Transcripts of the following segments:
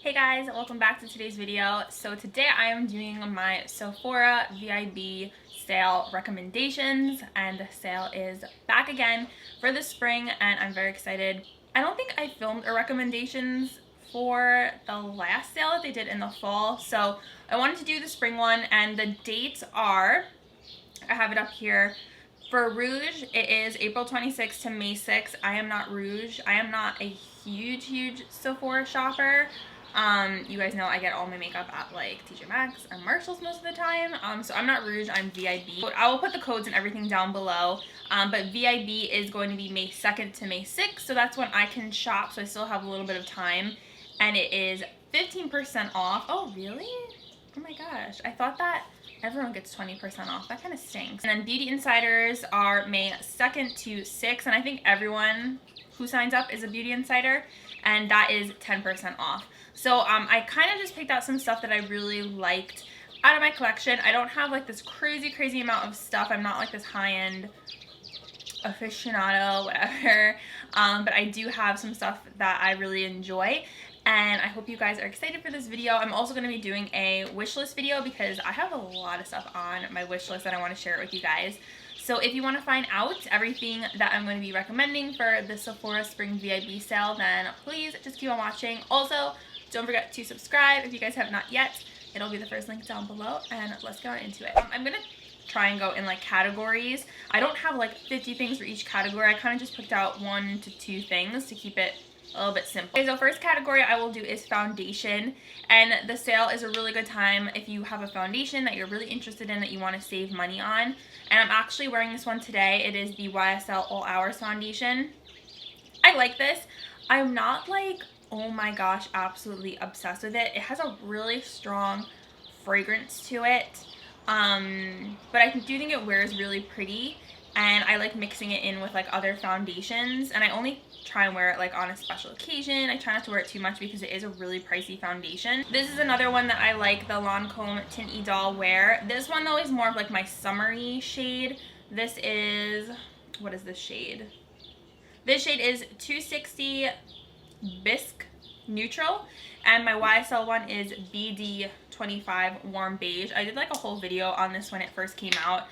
Hey guys, welcome back to today's video. So today I am doing my Sephora VIB sale recommendations, and the sale is back again for the spring and I'm very excited. I don't think I filmed a recommendations for the last sale that they did in the fall, so I wanted to do the spring one, and the dates are, I have it up here. For Rouge, it is April 26th to May 6th. I am not Rouge. I am not a huge Sephora shopper. You guys know I get all my makeup at like TJ Maxx and Marshalls most of the time. So I'm not Rouge, I'm VIB. I will put the codes and everything down below. But VIB is going to be May 2nd to May 6th. So that's when I can shop. So I still have a little bit of time. And it is 15% off. Oh, really? Oh my gosh. I thought that everyone gets 20% off. That kind of stinks. And then Beauty Insiders are May 2nd to 6th. And I think everyone who signs up is a Beauty Insider. And that is 10% off. So I kind of just picked out some stuff that I really liked out of my collection. I don't have like this crazy amount of stuff. I'm not like this high-end aficionado, whatever. But I do have some stuff that I really enjoy. And I hope you guys are excited for this video. I'm also going to be doing a wish list video because I have a lot of stuff on my wish list and I want to share it with you guys. So if you want to find out everything that I'm going to be recommending for the Sephora Spring VIB sale, then please just keep on watching. Also, don't forget to subscribe if you guys have not yet. It'll be the first link down below, and let's get on into it. I'm going to try and go in like categories. I don't have like 50 things for each category. I kind of just picked out 1 to 2 things to keep it a little bit simple. Okay, so first category I will do is foundation, and the sale is a really good time if you have a foundation that you're really interested in that you want to save money on. And I'm actually wearing this one today. It is the YSL All Hours foundation. I like this. I'm not like, oh my gosh, absolutely obsessed with it. It has a really strong fragrance to it, but I do think it wears really pretty, and I like mixing it in with like other foundations, and I only try and wear it like on a special occasion. I try not to wear it too much because it is a really pricey foundation. This is another one that I like, the Lancome Tint Idole Wear. This one though is more of like my summery shade. This is, what is this shade? This shade is 260 Bisque Neutral, and my YSL one is BD25 Warm Beige. I did like a whole video on this when it first came out.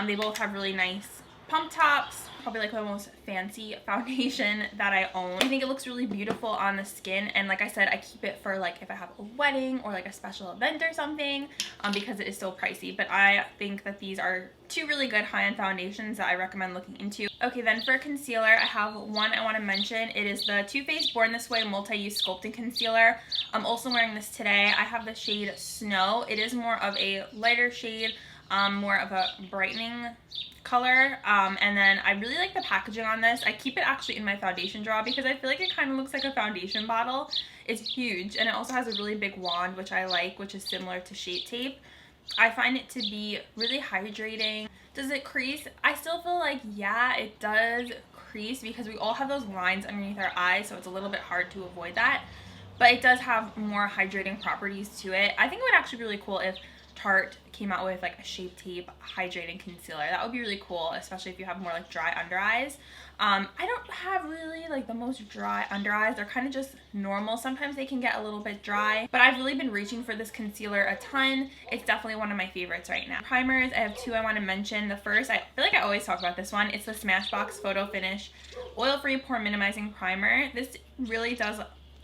They both have really nice pump tops. Probably like the most fancy foundation that I own. I think it looks really beautiful on the skin, and like I said, I keep it for like if I have a wedding or like a special event or something, because it is so pricey. But I think that these are 2 really good high-end foundations that I recommend looking into. Okay, then for concealer, I have one I want to mention. It is the Too Faced Born This Way Multi-Use Sculpting Concealer. I'm also wearing this today. I have the shade Snow. It is more of a lighter shade, more of a brightening color, and then I really like the packaging on this. I keep it actually in my foundation drawer because I feel like it kind of looks like a foundation bottle. It's huge, and it also has a really big wand, which I like, which is similar to Shape Tape. I find it to be really hydrating. Does it crease? I still feel like, yeah, it does crease because we all have those lines underneath our eyes, so it's a little bit hard to avoid that, but it does have more hydrating properties to it. I think it would actually be really cool if Tarte came out with like a Shape Tape hydrating concealer. That would be really cool, especially if you have more like dry under eyes. I don't have really like the most dry under eyes. They're kind of just normal. Sometimes they can get a little bit dry, but I've really been reaching for this concealer a ton. It's definitely one of my favorites right now. Primers, I have 2 I want to mention. The first, I feel like I always talk about this one. It's the Smashbox Photo Finish Oil-Free Pore Minimizing Primer. This really does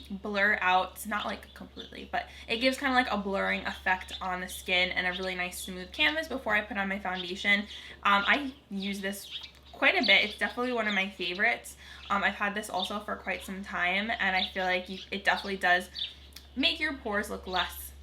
blur out. It's not like completely, but it gives kind of like a blurring effect on the skin and a really nice smooth canvas before I put on my foundation. I use this quite a bit. It's definitely one of my favorites. I've had this also for quite some time, and I feel like it definitely does make your pores look less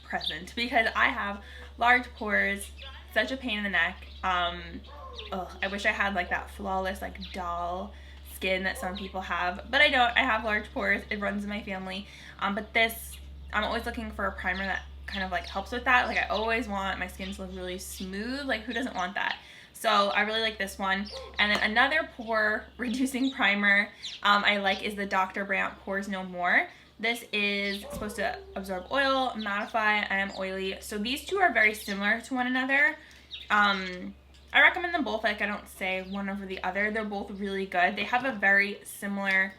present because I have large pores, such a pain in the neck. I wish I had like that flawless like doll skin that some people have, but I don't. I have large pores. It runs in my family. But this, I'm always looking for a primer that kind of like helps with that. Like I always want my skin to look really smooth. Like who doesn't want that? So I really like this one. And then another pore reducing primer I like is the Dr. Brandt Pores No More. This is supposed to absorb oil, mattify. I am oily. So these 2 are very similar to one another. I recommend them both. Like I don't say one over the other. They're both really good. They have a very similar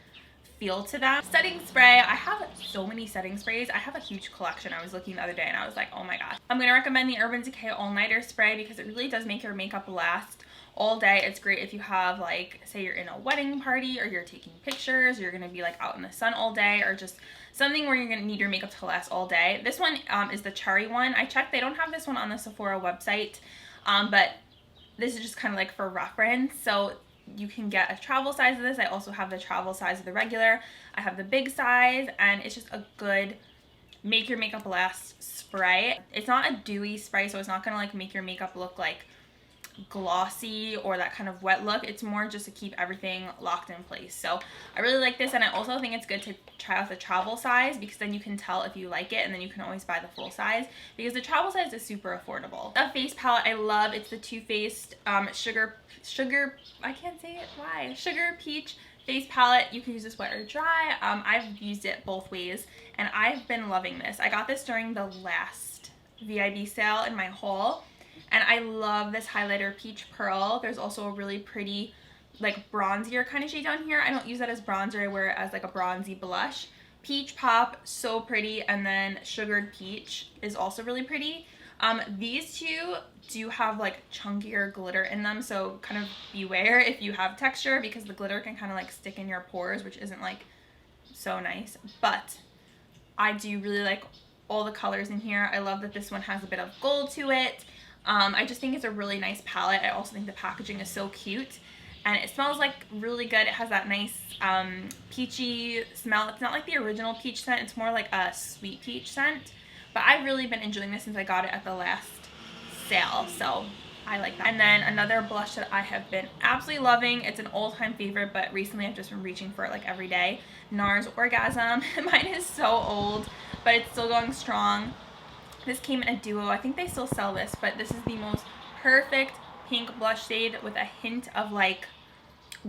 feel to them. Setting spray, I have so many setting sprays. I have a huge collection. I was looking the other day and I was like, oh my gosh. I'm going to recommend the Urban Decay All Nighter Spray because it really does make your makeup last all day. It's great if you have, like, say you're in a wedding party or you're taking pictures, or you're going to be like out in the sun all day, or just something where you're going to need your makeup to last all day. This one is the cherry one. I checked, they don't have this one on the Sephora website, but this is just kind of like for reference. So you can get a travel size of this. I also have the travel size of the regular. I have the big size, and it's just a good make your makeup last spray. It's not a dewy spray, so it's not going to like make your makeup look like glossy or that kind of wet look. It's more just to keep everything locked in place. So I really like this, and I also think it's good to try out the travel size because then you can tell if you like it, and then you can always buy the full size because the travel size is super affordable. A face palette I love, it's the Too Faced sugar I can't say it, why, Sugar Peach face palette. You can use this wet or dry. I've used it both ways and I've been loving this. I got this during the last VIB sale in my haul. And I love this highlighter Peach Pearl. There's also a really pretty, like, bronzier kind of shade down here. I don't use that as bronzer. I wear it as, like, a bronzy blush. Peach Pop, so pretty. And then Sugared Peach is also really pretty. These two do have, like, chunkier glitter in them. So kind of beware if you have texture because the glitter can kind of, like, stick in your pores, which isn't, like, so nice. But I do really like all the colors in here. I love that this one has a bit of gold to it. I just think it's a really nice palette. I also think the packaging is so cute, and it smells like really good. It has that nice peachy smell. It's not like the original peach scent. It's more like a sweet peach scent, but I've really been enjoying this since I got it at the last sale, so I like that. And then another blush that I have been absolutely loving. It's an all-time favorite, but recently I've just been reaching for it like every day. NARS Orgasm. Mine is so old, but it's still going strong. This came in a duo. I think they still sell this, but this is the most perfect pink blush shade with a hint of like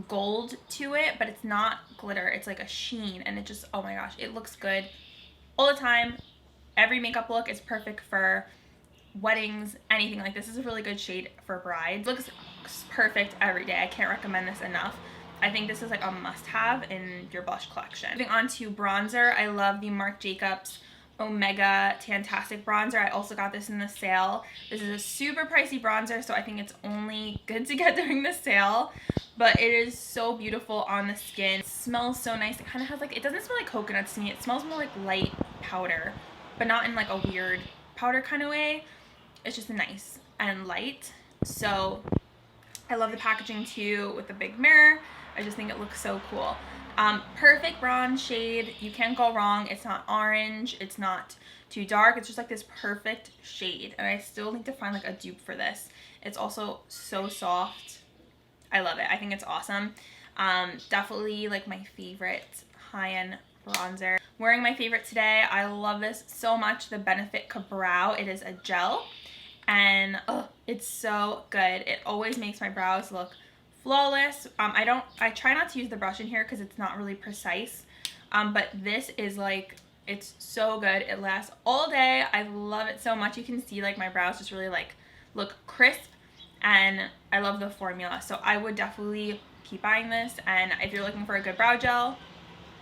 gold to it, but it's not glitter. It's like a sheen, and it just, oh my gosh, it looks good all the time. Every makeup look is perfect for weddings, anything. Like, this is a really good shade for brides. Looks perfect every day. I can't recommend this enough. I think this is like a must-have in your blush collection. Moving on to bronzer, I love the Marc Jacobs Omega Tantastic bronzer. I also got this in the sale. This is a super pricey bronzer, so I think it's only good to get during the sale, but it is so beautiful on the skin. It smells so nice. It kind of has like, it doesn't smell like coconuts to me. It smells more like light powder, but not in like a weird powder kind of way. It's just nice and light. So I love the packaging too with the big mirror. I just think it looks so cool. Perfect bronze shade. You can't go wrong. It's not orange. It's not too dark. It's just like this perfect shade. And I still need to find like a dupe for this. It's also so soft. I love it. I think it's awesome. Definitely like my favorite high-end bronzer. Wearing my favorite today. I love this so much. The Benefit Brow. It is a gel. And oh, it's so good. It always makes my brows look flawless. I try not to use the brush in here because it's not really precise, but this is like, it's so good. It lasts all day. I love it so much. You can see like my brows just really like look crisp, and I love the formula, so I would definitely keep buying this. And if you're looking for a good brow gel,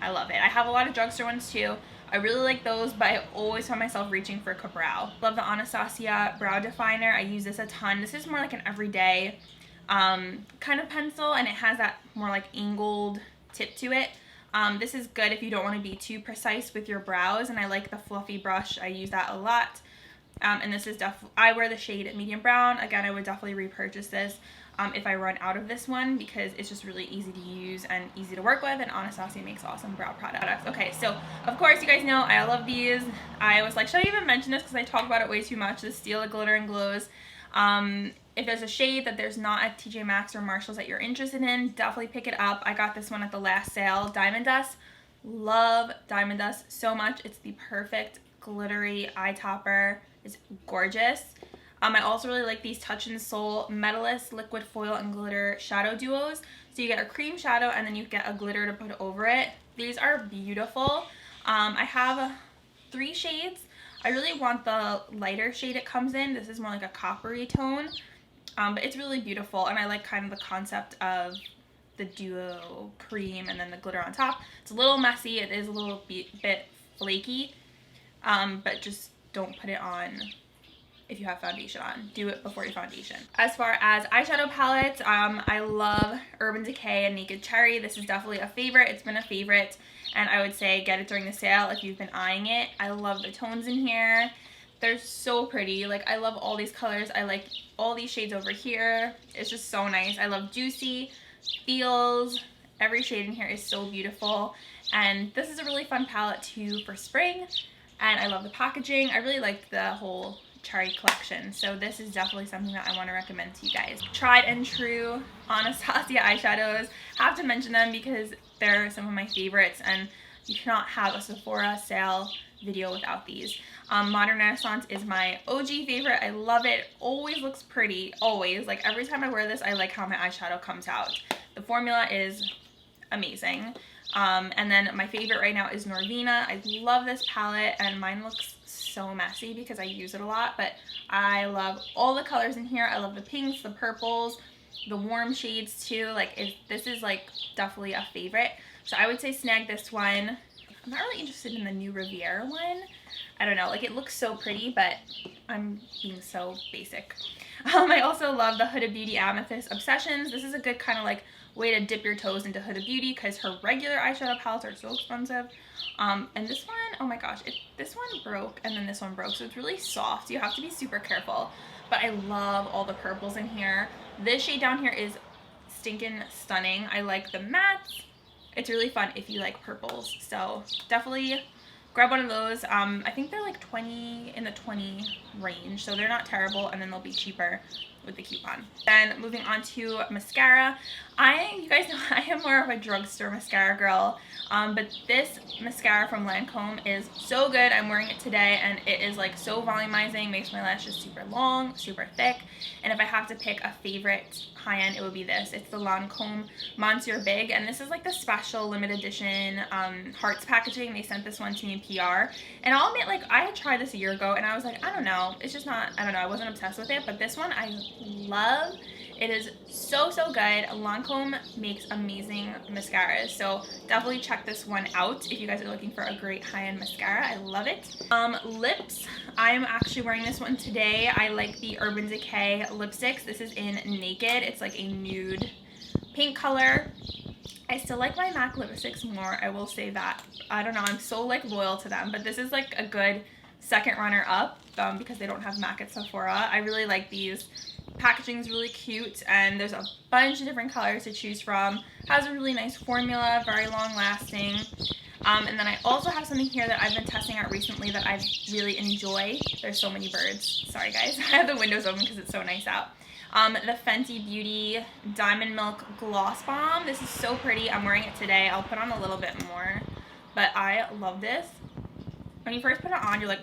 I love it. I have a lot of drugstore ones too. I really like those, but I always find myself reaching for Ka-Brow. Love the Anastasia brow definer. I use this a ton. This is more like an everyday kind of pencil, and it has that more like angled tip to it. This is good if you don't want to be too precise with your brows, and I like the fluffy brush. I use that a lot. And this is I wear the shade medium brown. Again, I would definitely repurchase this if I run out of this one because it's just really easy to use and easy to work with, and Anastasia makes awesome brow products. Okay, so of course you guys know I love these. I was like, should I even mention this because I talk about it way too much, the Stila Glitter and Glows. If there's a shade that there's not at TJ Maxx or Marshalls that you're interested in, definitely pick it up. I got this one at the last sale. Diamond Dust. Love Diamond Dust so much. It's the perfect glittery eye topper. It's gorgeous. I also really like these Touch in Soul Metalist Liquid Foil and Glitter Shadow Duos. So you get a cream shadow and then you get a glitter to put over it. These are beautiful. I have 3 shades. I really want the lighter shade it comes in. This is more like a coppery tone, but it's really beautiful, and I like kind of the concept of the duo cream and then the glitter on top. It's a little messy. It is a little bit flaky, but just don't put it on if you have foundation on. Do it before your foundation. As far as eyeshadow palettes, I love Urban Decay and Naked Cherry. This is definitely a favorite. It's been a favorite, and I would say get it during the sale if you've been eyeing it. I love the tones in here. They're so pretty. Like, I love all these colors. I like all these shades over here. It's just so nice. I love Juicy, Feels. Every shade in here is so beautiful. And this is a really fun palette too for spring. And I love the packaging. I really like the whole cherry collection. So this is definitely something that I want to recommend to you guys. Tried and true Anastasia eyeshadows. Have to mention them because they're some of my favorites, and you cannot have a Sephora sale video without these. Modern Renaissance is my OG favorite. I love it. Always looks pretty. Always. Like, every time I wear this, I like how my eyeshadow comes out. The formula is amazing. And then my favorite right now is Norvina. I love this palette, and mine looks so messy because I use it a lot, but I love all the colors in here. I love the pinks, the purples, the warm shades too. Like, this is like definitely a favorite. So I would say snag this one. I'm not really interested in the new Riviera one. I don't know, like, it looks so pretty, but I'm being so basic. I also love the Huda Beauty Amethyst Obsessions. This is a good kind of like way to dip your toes into Huda Beauty because her regular eyeshadow palettes are so expensive. And this one, oh my gosh, this one broke and then this one broke, so it's really soft. You have to be super careful. But I love all the purples in here. This shade down here is stinking stunning. I like the mattes. It's really fun if you like purples, so definitely grab one of those. I think they're like in the 20 range, so they're not terrible, and then they'll be cheaper with the coupon. Then moving on to mascara. You guys know I am more of a drugstore mascara girl, but this mascara from Lancome is so good. I'm wearing it today, and it is like so volumizing, makes my lashes super long, super thick. And if I have to pick a favorite high-end, it would be this. It's the Lancome Monsieur Big, and this is like the special limited edition hearts packaging. They sent this one to me in PR, and I'll admit, like, I had tried this a year ago, and I was like, I don't know, it's just not, I don't know, I wasn't obsessed with it, but this one I love. It is so good. Lancome makes amazing mascaras, so definitely check this one out if you guys are looking for a great high-end mascara. I love it. Lips, I'm actually wearing this one today. I like the Urban Decay lipsticks. This is in Naked. It's like a nude pink color. I still like my MAC lipsticks more, I will say that. I don't know, I'm so like loyal to them, but this is like a good second runner up because they don't have MAC at Sephora. I really like these. Packaging is really cute, and there's a bunch of different colors to choose from. Has a really nice formula, very long lasting. And then I also have something here that I've been testing out recently that I really enjoy. There's so many birds. Sorry guys, I have the windows open because it's so nice out. The Fenty Beauty Diamond Milk Gloss Bomb. This is so pretty. I'm wearing it today. I'll put on a little bit more, but I love this. When you first put it on, you're like,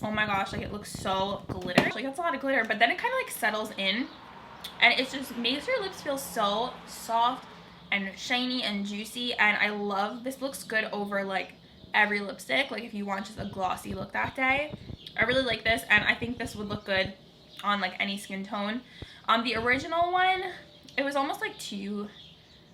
oh my gosh, like, it looks so glittery. Like, that's a lot of glitter, but then it kind of like settles in, and it just makes your lips feel so soft and shiny and juicy. And I love this. Looks good over like every lipstick, like if you want just a glossy look that day. I really like this, and I think this would look good on like any skin tone. The original one, it was almost like too,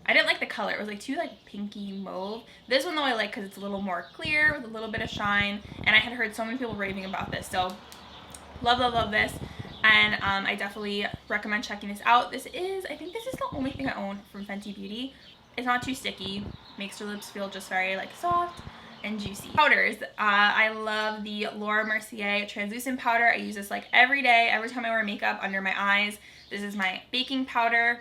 I didn't like the color. It was like too like pinky mauve. This one though I like because it's a little more clear with a little bit of shine, and I had heard so many people raving about this, so love this. And I definitely recommend checking this out. I think this is the only thing I own from Fenty Beauty. It's not too sticky, makes your lips feel just very like soft and juicy. Powders, I love the Laura Mercier translucent powder. I use this like every day, every time I wear makeup under my eyes. This is my baking powder.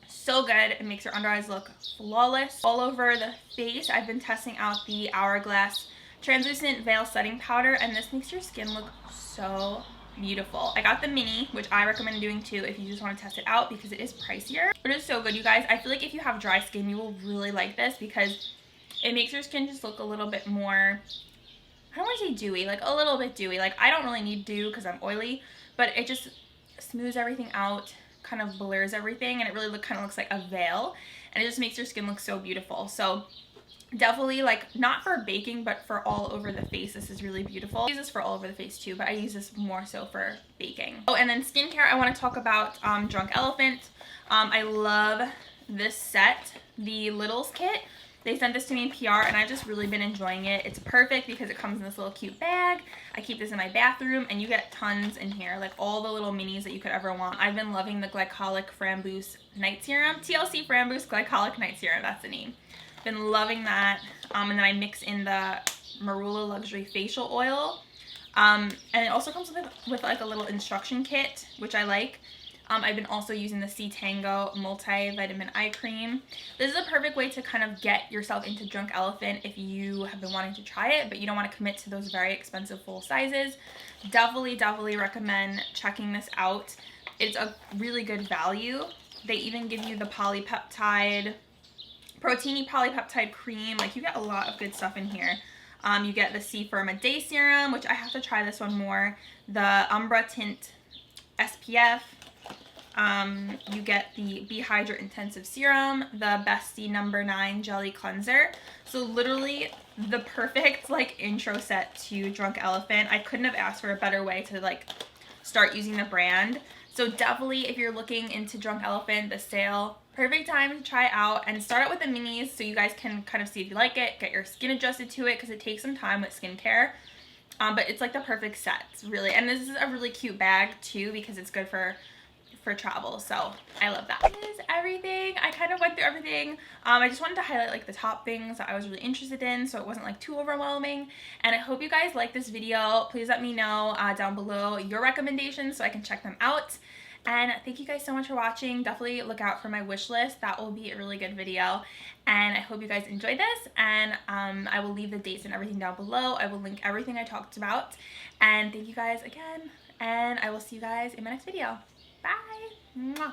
So good. It makes your under eyes look flawless. All over the face, I've been testing out the Hourglass translucent veil setting powder, and this makes your skin look so beautiful. I got the mini, which I recommend doing too if you just want to test it out because it is pricier. It is so good, you guys. I feel like if you have dry skin, you will really like this because it makes your skin just look a little bit more, I don't want to say dewy, like a little bit dewy. Like, I don't really need dew because I'm oily, but it just smooths everything out, kind of blurs everything, and it really kind of looks like a veil, and it just makes your skin look so beautiful. So definitely, like, not for baking, but for all over the face, this is really beautiful. I use this for all over the face too, but I use this more so for baking. Oh, and then skincare, I want to talk about Drunk Elephant. I love this set, the Littles kit. They sent this to me in PR and I've just really been enjoying it. It's perfect because it comes in this little cute bag. I keep this in my bathroom and you get tons in here, like all the little minis that you could ever want. I've been loving the Glycolic Framboos Night Serum. TLC Framboos Glycolic Night Serum, that's the name. Been loving that. And then I mix in the Marula Luxury Facial Oil. And it also comes with like a little instruction kit, which I like. I've been also using the C Tango Multivitamin Eye Cream. This is a perfect way to kind of get yourself into Drunk Elephant if you have been wanting to try it, but you don't want to commit to those very expensive full sizes. Definitely recommend checking this out. It's a really good value. They even give you the polypeptide, Proteini polypeptide cream. Like, you get a lot of good stuff in here. You get the C Firma Day Serum, which I have to try this one more. The Umbra Tint SPF. You get the Be Hydrate Intensive Serum, the Bestie No. 9 Jelly Cleanser. So literally the perfect like intro set to Drunk Elephant. I couldn't have asked for a better way to like start using the brand. So definitely if you're looking into Drunk Elephant, the sale, perfect time to try it out and start out with the minis so you guys can kind of see if you like it, get your skin adjusted to it because it takes some time with skincare. But it's like the perfect set, really. And this is a really cute bag too because it's good for travel, so I love that. That is everything. I kind of went through everything. I just wanted to highlight like the top things that I was really interested in so it wasn't like too overwhelming, and I hope you guys like this video. Please let me know down below your recommendations so I can check them out, and thank you guys so much for watching. Definitely look out for my wish list. That will be a really good video, and I hope you guys enjoyed this, and I will leave the dates and everything down below. I will link everything I talked about, and thank you guys again, and I will see you guys in my next video. Bye. Mwah.